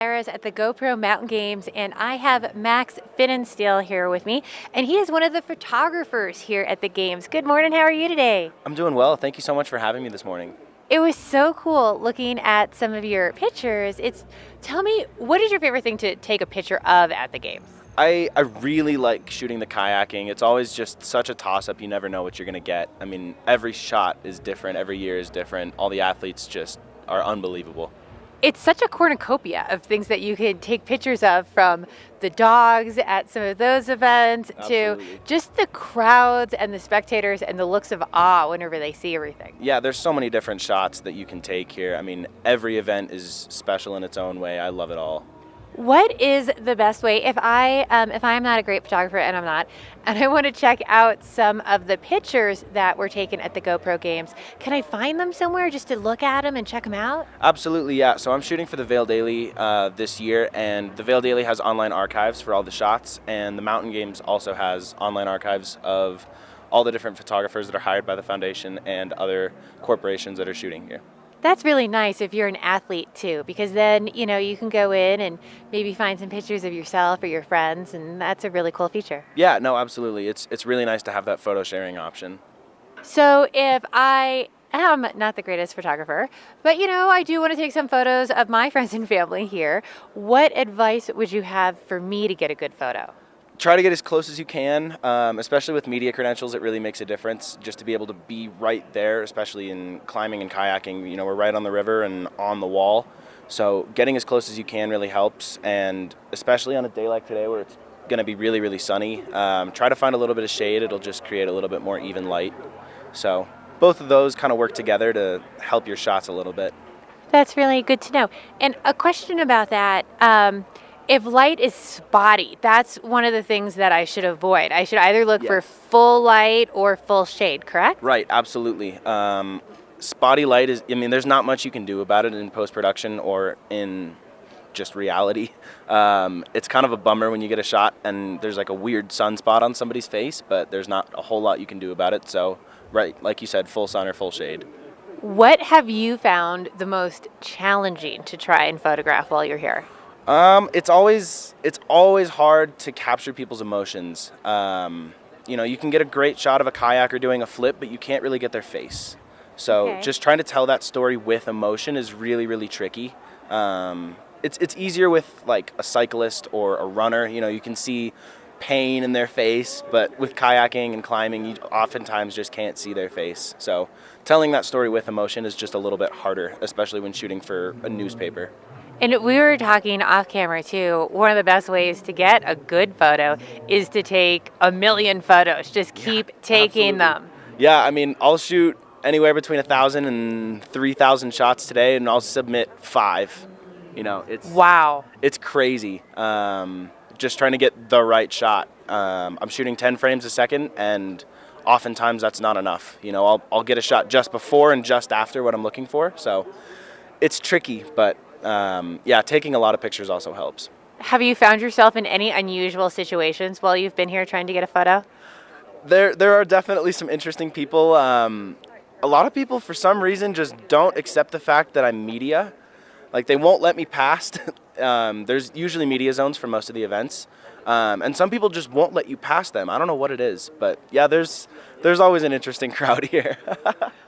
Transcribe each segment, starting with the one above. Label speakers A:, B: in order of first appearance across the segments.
A: At the GoPro Mountain Games, and I have Max Phannenstiel here with me, and he is one of the photographers here at the games. Good morning, how are you today?
B: I'm doing well. Thank you so much for having me this morning.
A: It was so cool looking at some of your pictures. Tell me, what is your favorite thing to take a picture of at the games?
B: I really like shooting the kayaking. It's always just such a toss-up. You never know what you're going to get. I mean, every shot is different. Every year is different. All the athletes just are unbelievable.
A: It's such a cornucopia of things that you can take pictures of, from the dogs at some of those events
B: Absolutely.
A: to just the crowds and the spectators and the looks of awe whenever they see everything.
B: Yeah, there's so many different shots that you can take here. I mean, every event is special in its own way. I love it all.
A: What is the best way if I'm not a great photographer, and I'm not, and I want to check out some of the pictures that were taken at the GoPro Games? Can I find them somewhere just to look at them and check them out?
B: Absolutely, yeah. So I'm shooting for the Vail Daily this year, and the Vail Daily has online archives for all the shots, and the Mountain Games also has online archives of all the different photographers that are hired by the foundation and other corporations that are shooting here.
A: That's really nice if you're an athlete too, because then, you can go in and maybe find some pictures of yourself or your friends, and that's a really cool feature.
B: Yeah, no, absolutely. It's really nice to have that photo sharing option.
A: So if I am not the greatest photographer, but I do want to take some photos of my friends and family here, what advice would you have for me to get a good photo?
B: Try to get as close as you can, especially with media credentials. It really makes a difference just to be able to be right there, especially in climbing and kayaking. We're right on the river and on the wall, so getting as close as you can really helps, and especially on a day like today where it's going to be really, really sunny, try to find a little bit of shade. It'll just create a little bit more even light. So both of those kind of work together to help your shots a little bit.
A: That's really good to know. And a question about that, if light is spotty, that's one of the things that I should avoid. I should either look for full light or full shade, correct?
B: Right, absolutely. Spotty light there's not much you can do about it in post-production or in just reality. It's kind of a bummer when you get a shot and there's like a weird sunspot on somebody's face, but there's not a whole lot you can do about it. So, right, like you said, full sun or full shade.
A: What have you found the most challenging to try and photograph while you're here?
B: It's always hard to capture people's emotions. You can get a great shot of a kayaker doing a flip, but you can't really get their face. So just trying to tell that story with emotion is really, really tricky. It's easier with like a cyclist or a runner. You can see pain in their face, but with kayaking and climbing, you oftentimes just can't see their face. So telling that story with emotion is just a little bit harder, especially when shooting for a newspaper.
A: And we were talking off camera too, one of the best ways to get a good photo is to take a million photos. Just keep taking them.
B: Yeah, I'll shoot anywhere between 1,000 and 3,000 shots today, and I'll submit 5.
A: Wow.
B: It's crazy. Just trying to get the right shot. I'm shooting 10 frames a second, and oftentimes that's not enough. I'll get a shot just before and just after what I'm looking for. So it's tricky, but taking a lot of pictures also helps.
A: Have you found yourself in any unusual situations while you've been here trying to get a photo?
B: There are definitely some interesting people. A lot of people, for some reason, just don't accept the fact that I'm media. Like, they won't let me past. There's usually media zones for most of the events. And some people just won't let you pass them. I don't know what it is, but yeah, there's always an interesting crowd here.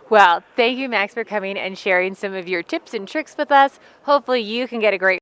A: Well, thank you, Max, for coming and sharing some of your tips and tricks with us. Hopefully you can get a great